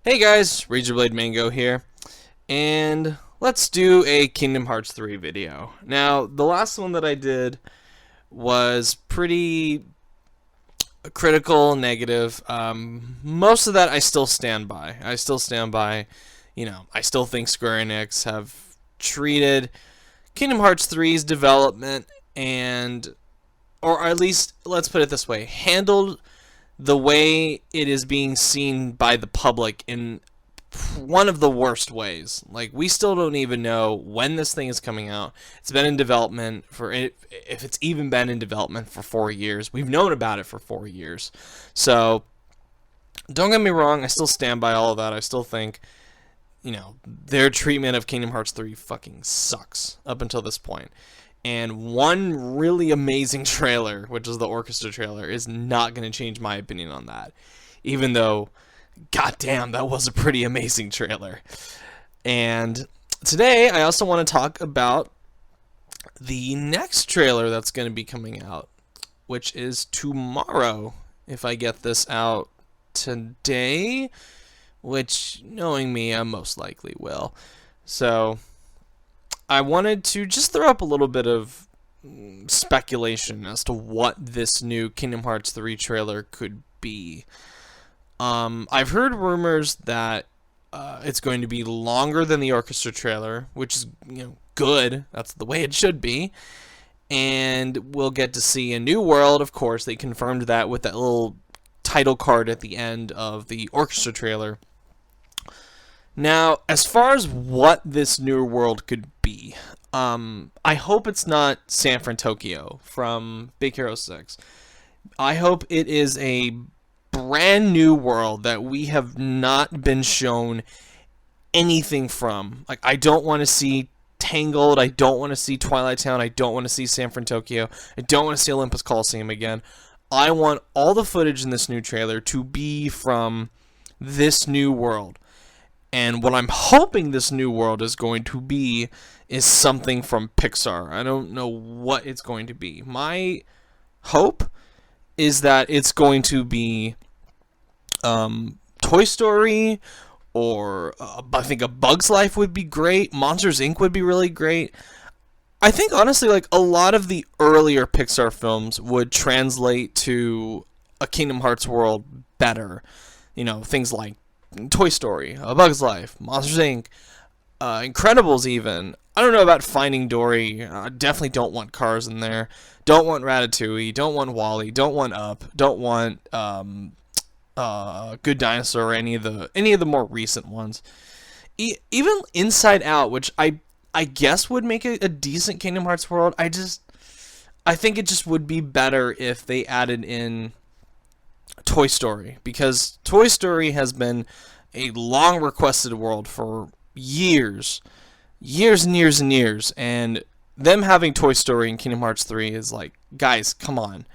Hey guys, Razorblade Mango here, and let's do a Kingdom Hearts 3 video. Now, the last one that I did was pretty critical, negative. Most of that I still stand by. I still think Square Enix have treated Kingdom Hearts 3's development or at least, let's put it this way, handled the way it is being seen by the public in one of the worst ways. Like, we still don't even know when this thing is coming out. It's been in development for, if it's even been in development for 4 years. We've known about it for 4 years. So, don't get me wrong, I still stand by all of that. I still think, their treatment of Kingdom Hearts 3 fucking sucks up until this point. And one really amazing trailer, which is the orchestra trailer, is not going to change my opinion on that. Even though, goddamn, that was a pretty amazing trailer. And today, I also want to talk about the next trailer that's going to be coming out, which is tomorrow, if I get this out today, which, knowing me, I most likely will. So, I wanted to just throw up a little bit of speculation as to what this new Kingdom Hearts 3 trailer could be. I've heard rumors that it's going to be longer than the orchestra trailer, which is, good. That's the way it should be. And we'll get to see a new world, of course. They confirmed that with that little title card at the end of the orchestra trailer. Now, as far as what this new world could be, I hope it's not San Fran Tokyo from Big Hero 6. I hope it is a brand new world that we have not been shown anything from. Like, I don't want to see Tangled, I don't want to see Twilight Town, I don't want to see San Fran Tokyo, I don't want to see Olympus Coliseum again. I want all the footage in this new trailer to be from this new world. And what I'm hoping this new world is going to be is something from Pixar. I don't know what it's going to be. My hope is that it's going to be Toy Story, or I think A Bug's Life would be great. Monsters, Inc. would be really great. I think, honestly, like, a lot of the earlier Pixar films would translate to a Kingdom Hearts world better. Things like Toy Story, A Bug's Life, Monsters, Inc., Incredibles even. I don't know about Finding Dory. I definitely don't want Cars in there. Don't want Ratatouille. Don't want WALL-E. Don't want Up. Don't want Good Dinosaur or any of the more recent ones. Even Inside Out, which I guess would make a decent Kingdom Hearts world. I think it just would be better if they added in Toy Story, because Toy Story has been a long requested world for years and years, and them having Toy Story in Kingdom Hearts 3 is like, guys, come on.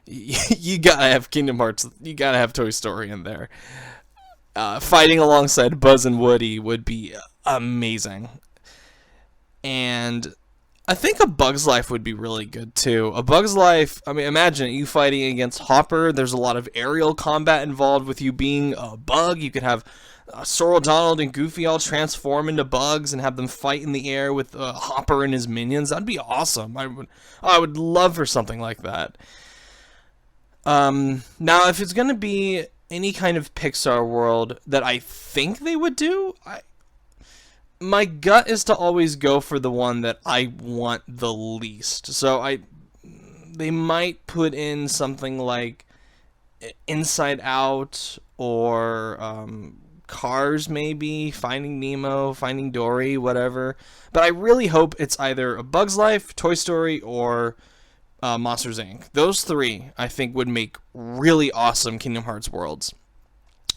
You gotta have Kingdom Hearts, you gotta have Toy Story in there. Fighting alongside Buzz and Woody would be amazing. And I think A Bug's Life would be really good, too. A Bug's Life, I mean, imagine you fighting against Hopper. There's a lot of aerial combat involved with you being a bug. You could have Sorrel, Donald, and Goofy all transform into bugs and have them fight in the air with Hopper and his minions. That'd be awesome. I would love for something like that. Now, if it's going to be any kind of Pixar world that I think they would do, my gut is to always go for the one that I want the least. So they might put in something like Inside Out, or Cars maybe, Finding Nemo, Finding Dory, whatever. But I really hope it's either A Bug's Life, Toy Story, or Monsters, Inc. Those three, I think, would make really awesome Kingdom Hearts worlds.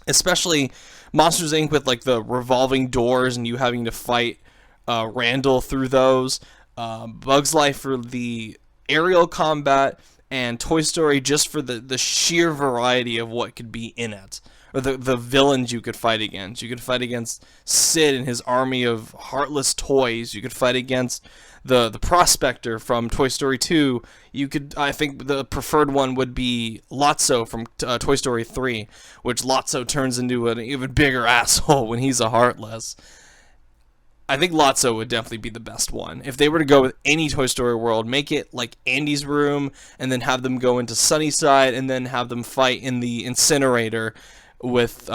Especially Monsters, Inc. with, like, the revolving doors and you having to fight Randall through those. Bug's Life for the aerial combat, and Toy Story just for the sheer variety of what could be in it. or the villains you could fight against. You could fight against Sid and his army of heartless toys. You could fight against the prospector from Toy Story 2. You could, I think the preferred one would be Lotso from Toy Story 3, which Lotso turns into an even bigger asshole when he's a heartless. I think Lotso would definitely be the best one. If they were to go with any Toy Story world, make it like Andy's room, and then have them go into Sunnyside, and then have them fight in the incinerator with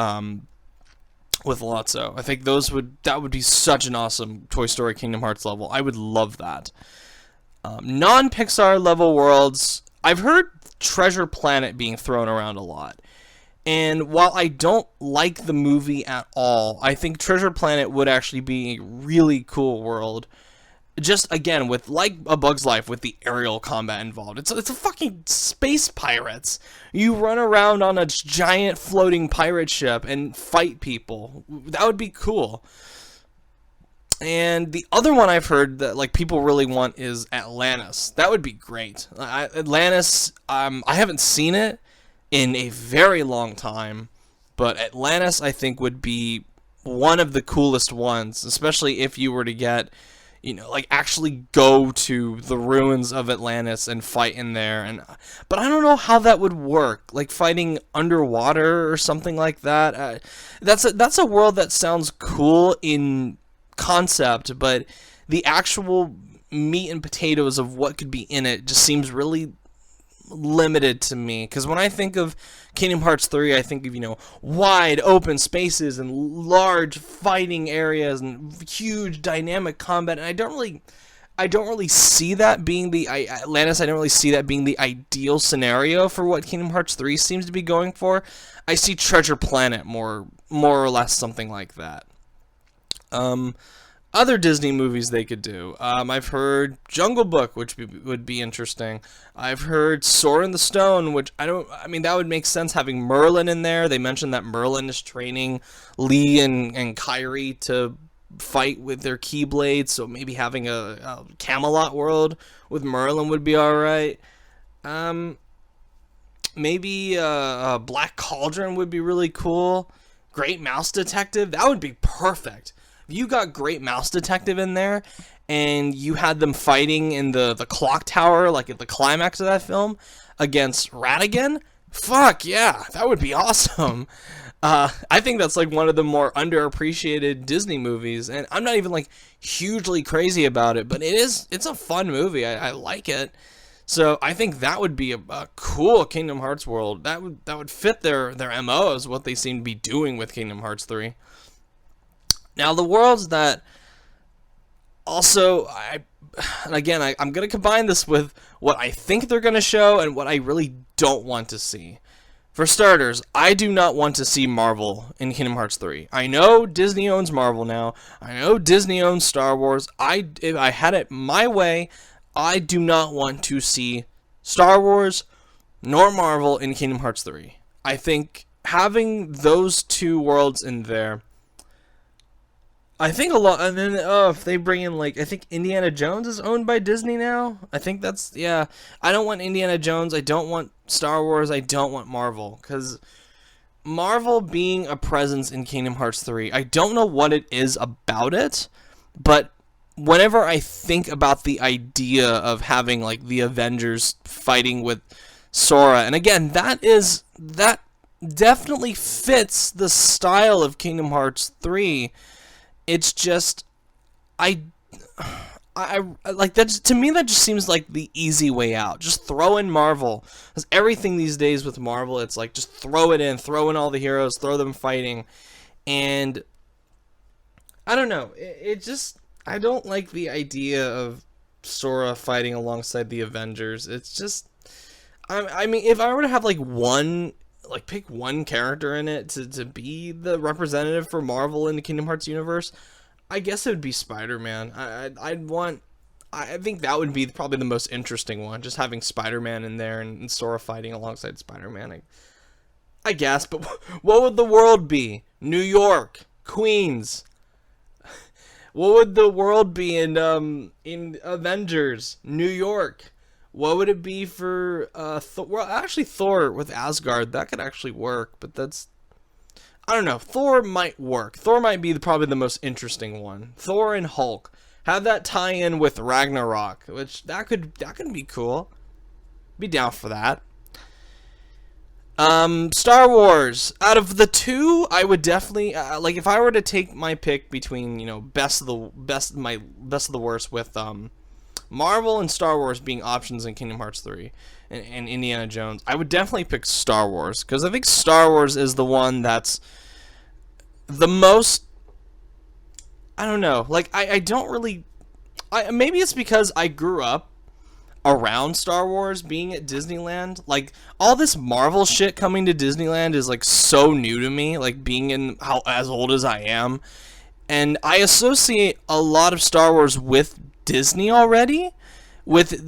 Lotso. I think that would be such an awesome Toy Story Kingdom Hearts level. I would love that. Non-Pixar level worlds, I've heard Treasure Planet being thrown around a lot. And while I don't like the movie at all, I think Treasure Planet would actually be a really cool world. Just, again, with, like A Bug's Life, with the aerial combat involved. It's a fucking space pirates. You run around on a giant floating pirate ship and fight people. That would be cool. And the other one I've heard that like people really want is Atlantis. That would be great. Atlantis, I haven't seen it in a very long time, but Atlantis I think would be one of the coolest ones, especially if you were to get, like actually go to the ruins of Atlantis and fight in there. But I don't know how that would work, like fighting underwater or something like that. That's a world that sounds cool in concept, but the actual meat and potatoes of what could be in it just seems really limited to me, because when I think of Kingdom Hearts 3, I think of, wide open spaces and large fighting areas and huge dynamic combat, and I don't really see that being Atlantis. I don't really see that being the ideal scenario for what Kingdom Hearts 3 seems to be going for. I see Treasure Planet more or less something like that. Other Disney movies they could do. I've heard Jungle Book, which would be interesting. I've heard Sora and the Stone, which that would make sense having Merlin in there. They mentioned that Merlin is training Lee and Kyrie to fight with their Keyblades, so maybe having a Camelot world with Merlin would be alright. Maybe a Black Cauldron would be really cool. Great Mouse Detective, that would be perfect. You got Great Mouse Detective in there, and you had them fighting in the clock tower, like at the climax of that film, against Ratigan. Fuck yeah, that would be awesome. I think that's like one of the more underappreciated Disney movies, and I'm not even like hugely crazy about it, but it's a fun movie. I like it. So I think that would be a cool Kingdom Hearts world. That would fit their MO as what they seem to be doing with Kingdom Hearts 3. Now, the worlds that also, I'm going to combine this with what I think they're going to show and what I really don't want to see. For starters, I do not want to see Marvel in Kingdom Hearts 3. I know Disney owns Marvel now. I know Disney owns Star Wars. If I had it my way, I do not want to see Star Wars nor Marvel in Kingdom Hearts 3. I think having those two worlds in there, I think a lot, and then if they bring in I think Indiana Jones is owned by Disney now. I think I don't want Indiana Jones. I don't want Star Wars. I don't want Marvel, because Marvel being a presence in Kingdom Hearts 3, I don't know what it is about it, but whenever I think about the idea of having the Avengers fighting with Sora, and again, that definitely fits the style of Kingdom Hearts 3. It's just, I like that. To me, that just seems like the easy way out. Just throw in Marvel, because everything these days with Marvel, it's like just throw in all the heroes, throw them fighting, and I don't know. I don't like the idea of Sora fighting alongside the Avengers. It's just, I mean, if I were to have pick one character in it to be the representative for Marvel in the Kingdom Hearts universe, I guess it would be Spider-Man. I think that would be probably the most interesting one, just having Spider-Man in there and Sora fighting alongside Spider-Man. I guess, but what would the world be? New York, Queens. What would the world be in Avengers? New York. What would it be for Thor? Well, actually, Thor with Asgard, that could actually work, but that's I don't know. Thor might work. Thor might be probably the most interesting one. Thor and Hulk. Have that tie in with Ragnarok, which that could be cool. Be down for that. Star Wars. Out of the two, I would definitely like if I were to take my pick between best of the worst with Marvel and Star Wars being options in Kingdom Hearts 3 and Indiana Jones, I would definitely pick Star Wars because I think Star Wars is the one that's the most. I don't know. Like I don't really. Maybe it's because I grew up around Star Wars being at Disneyland. Like all this Marvel shit coming to Disneyland is like so new to me, like being in as old as I am, and I associate a lot of Star Wars with Disney already. With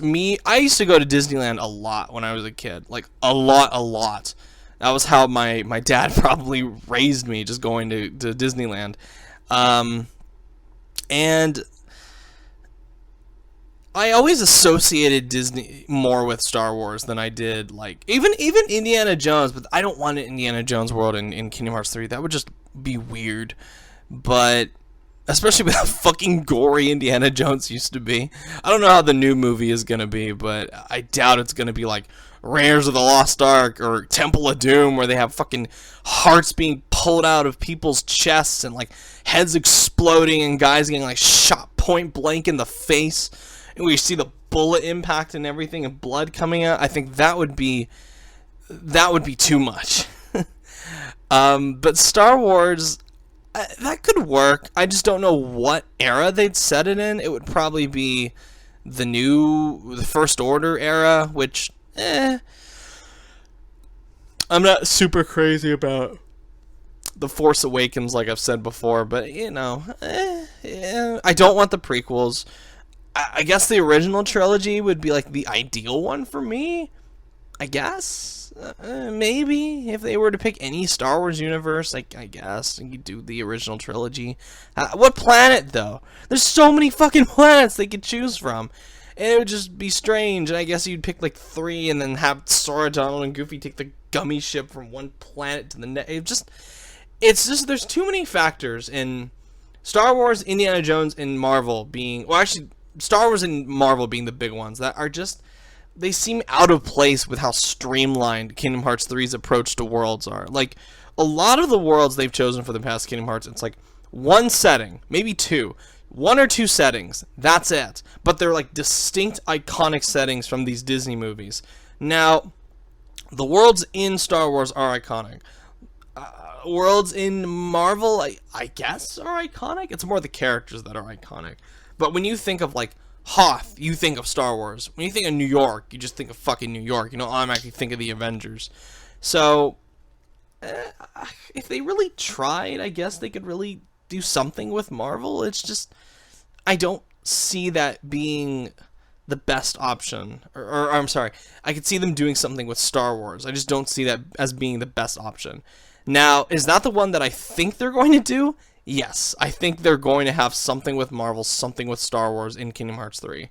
me, I used to go to Disneyland a lot when I was a kid, like a lot. That was how my dad probably raised me, just going to Disneyland, and I always associated Disney more with Star Wars than I did, like, even Indiana Jones, but I don't want an Indiana Jones world in Kingdom Hearts 3. That would just be weird. But, especially with how fucking gory Indiana Jones used to be. I don't know how the new movie is going to be, but I doubt it's going to be like Raiders of the Lost Ark or Temple of Doom, where they have fucking hearts being pulled out of people's chests and, like, heads exploding and guys getting, like, shot point blank in the face. And we see the bullet impact and everything and blood coming out. I think that would be too much. But Star Wars, that could work. I just don't know what era they'd set it in. It would probably be the First Order era, which, I'm not super crazy about The Force Awakens, like I've said before, but, I don't want the prequels. I guess the original trilogy would be like the ideal one for me. I guess maybe if they were to pick any Star Wars universe, I guess you could do the original trilogy. What planet though? There's so many fucking planets they could choose from, and it would just be strange. And I guess you'd pick like 3, and then have Sora, Donald, and Goofy take the gummy ship from one planet to the next. It's just there's too many factors in Star Wars, Indiana Jones, and Marvel being Star Wars and Marvel being the big ones that are just, they seem out of place with how streamlined Kingdom Hearts 3's approach to worlds are. Like, a lot of the worlds they've chosen for the past Kingdom Hearts, it's like one setting, maybe 2. 1 or 2 settings, that's it. But they're like distinct, iconic settings from these Disney movies. Now, the worlds in Star Wars are iconic. Worlds in Marvel, I guess, are iconic. It's more the characters that are iconic. But when you think of, like, Hoth, you think of Star Wars. When you think of New York, you just think of fucking New York. You don't automatically think of the Avengers. So, if they really tried, I guess they could really do something with Marvel. It's just, I don't see that being the best option. Or I'm sorry, I could see them doing something with Star Wars. I just don't see that as being the best option. Now, is that the one that I think they're going to do? Yes, I think they're going to have something with Marvel, something with Star Wars in Kingdom Hearts 3.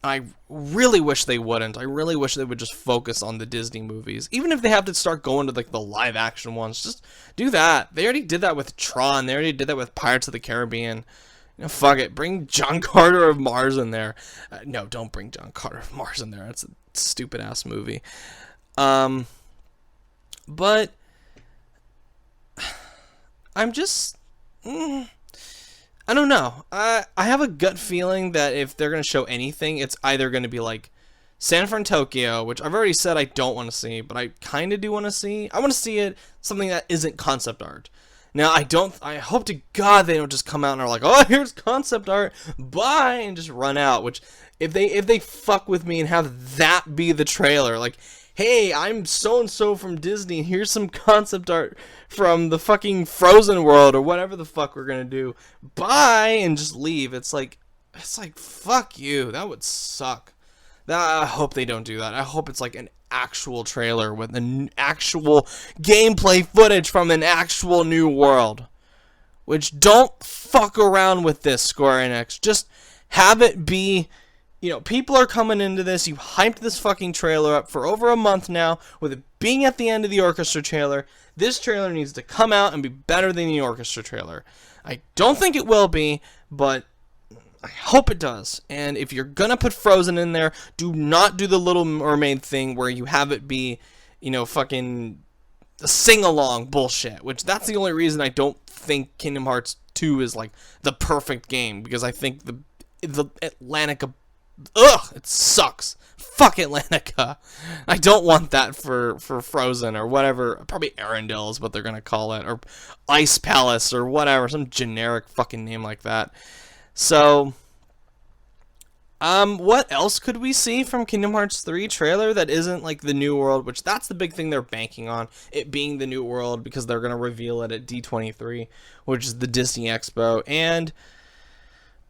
And I really wish they wouldn't. I really wish they would just focus on the Disney movies. Even if they have to start going to like the live action ones, just do that. They already did that with Tron. They already did that with Pirates of the Caribbean. Fuck it. Bring John Carter of Mars in there. No, don't bring John Carter of Mars in there. That's a stupid ass movie. But I'm just, I don't know. I have a gut feeling that if they're going to show anything, it's either going to be like San Fran Tokyo, which I've already said I don't want to see, but I kind of do want to see. I want to see it, something that isn't concept art. Now, I hope to God they don't just come out and are like, oh, here's concept art, bye, and just run out, which, if they fuck with me and have that be the trailer, like, hey, I'm so-and-so from Disney, and here's some concept art from the fucking Frozen world, or whatever the fuck we're gonna do, bye, and just leave. It's like, fuck you, that would suck. I hope they don't do that. I hope it's like an actual trailer with an actual gameplay footage from an actual new world. Which, don't fuck around with this, Square Enix. Just have it be, people are coming into this. You hyped this fucking trailer up for over a month now, with it being at the end of the orchestra trailer. This trailer needs to come out and be better than the orchestra trailer. I don't think it will be, but I hope it does. And if you're gonna put Frozen in there, do not do the Little Mermaid thing where you have it be, you know, fucking sing-along bullshit. Which that's the only reason I don't think Kingdom Hearts 2 is like the perfect game, because I think the Atlantica, it sucks. Fuck Atlantica. I don't want that for Frozen or whatever. Probably Arendelle is what they're gonna call it, or Ice Palace or whatever, some generic fucking name like that. So, what else could we see from Kingdom Hearts 3 trailer that isn't like the New World, which that's the big thing they're banking on, it being the New World, because they're gonna reveal it at D23, which is the Disney Expo. And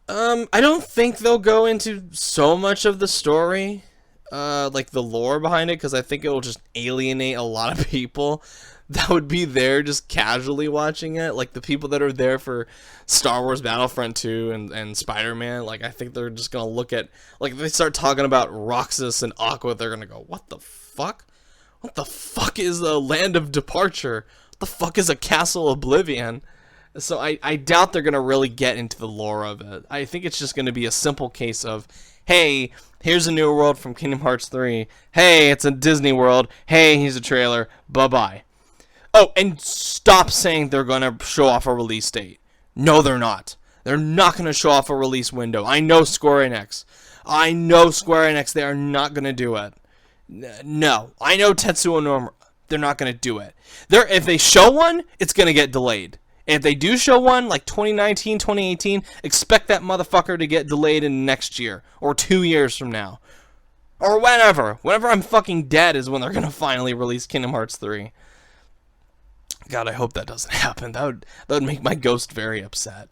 I don't think they'll go into so much of the story, like the lore behind it, because I think it will just alienate a lot of people that would be there just casually watching it. Like the people that are there for Star Wars Battlefront 2 and Spider-Man, like I think they're just gonna look at, like if they start talking about Roxas and Aqua, they're gonna go, what the fuck? What the fuck is a Land of Departure? What the fuck is a Castle Oblivion? So I doubt they're gonna really get into the lore of it. I think it's just gonna be a simple case of, hey, here's a new world from Kingdom Hearts 3. Hey, it's a Disney World. Hey, here's a trailer. Bye-bye. Oh, and stop saying they're going to show off a release date. No, they're not. They're not going to show off a release window. I know Square Enix. They are not going to do it. No. I know Tetsuo Nomura. They're not going to do it. If they show one, it's going to get delayed. If they do show one, like 2019, 2018, expect that motherfucker to get delayed in next year. Or 2 years from now. Or whenever. Whenever I'm fucking dead is when they're going to finally release Kingdom Hearts 3. God, I hope that doesn't happen. That would make my ghost very upset.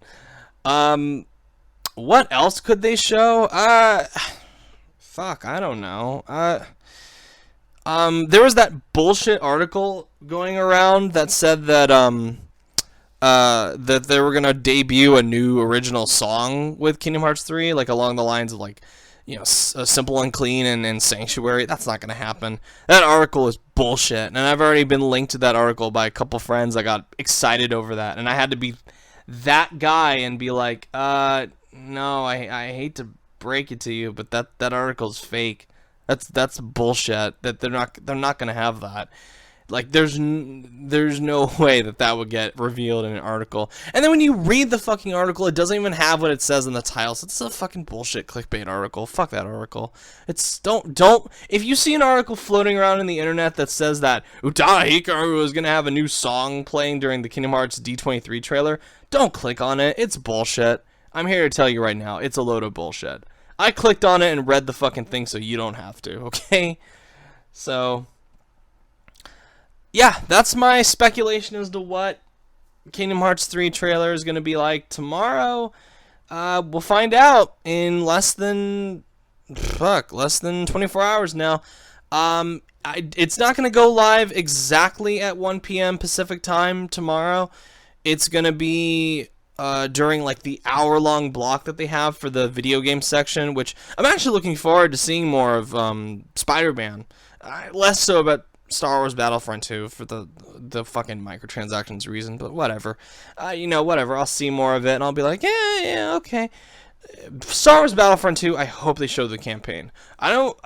What else could they show? Fuck, I don't know. There was that bullshit article going around that said that that they were gonna debut a new original song with Kingdom Hearts 3, like along the lines of like, you know, Simple and Clean and Sanctuary. That's not going to happen. That article is bullshit, and I've already been linked to that article by a couple friends. I got excited over that, and I had to be that guy and be like, no, I hate to break it to you, but that article's fake. That's bullshit. That they're not going to have that. Like, there's no way that would get revealed in an article. And then when you read the fucking article, it doesn't even have what it says in the title. So it's a fucking bullshit clickbait article. Fuck that article. It's, don't, if you see an article floating around in the internet that says that Utada Hikaru is going to have a new song playing during the Kingdom Hearts D23 trailer, don't click on it. It's bullshit. I'm here to tell you right now, it's a load of bullshit. I clicked on it and read the fucking thing so you don't have to, okay? So, yeah, that's my speculation as to what Kingdom Hearts 3 trailer is going to be like tomorrow. We'll find out in less than 24 hours now. It's not going to go live exactly at 1 p.m. Pacific time tomorrow. It's going to be during like the hour-long block that they have for the video game section, which I'm actually looking forward to seeing more of Spider-Man. Less so about Star Wars Battlefront 2 for the fucking microtransactions reason, but whatever. Whatever. I'll see more of it, and I'll be like, yeah, okay. Star Wars Battlefront 2, I hope they show the campaign. I don't,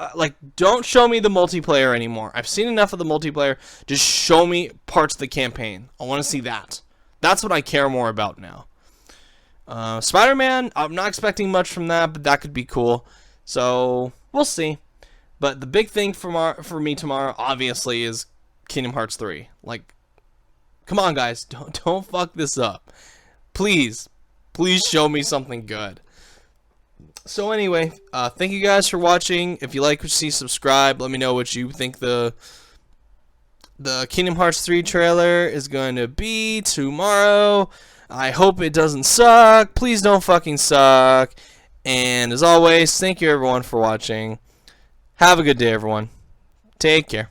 don't show me the multiplayer anymore. I've seen enough of the multiplayer. Just show me parts of the campaign. I want to see that. That's what I care more about now. Spider-Man, I'm not expecting much from that, but that could be cool. So, we'll see. But the big thing for me tomorrow, obviously, is Kingdom Hearts 3. Like, come on, guys, don't fuck this up. Please show me something good. So anyway, thank you guys for watching. If you like what you see, subscribe. Let me know what you think the Kingdom Hearts 3 trailer is going to be tomorrow. I hope it doesn't suck. Please don't fucking suck. And as always, thank you everyone for watching. Have a good day, everyone. Take care.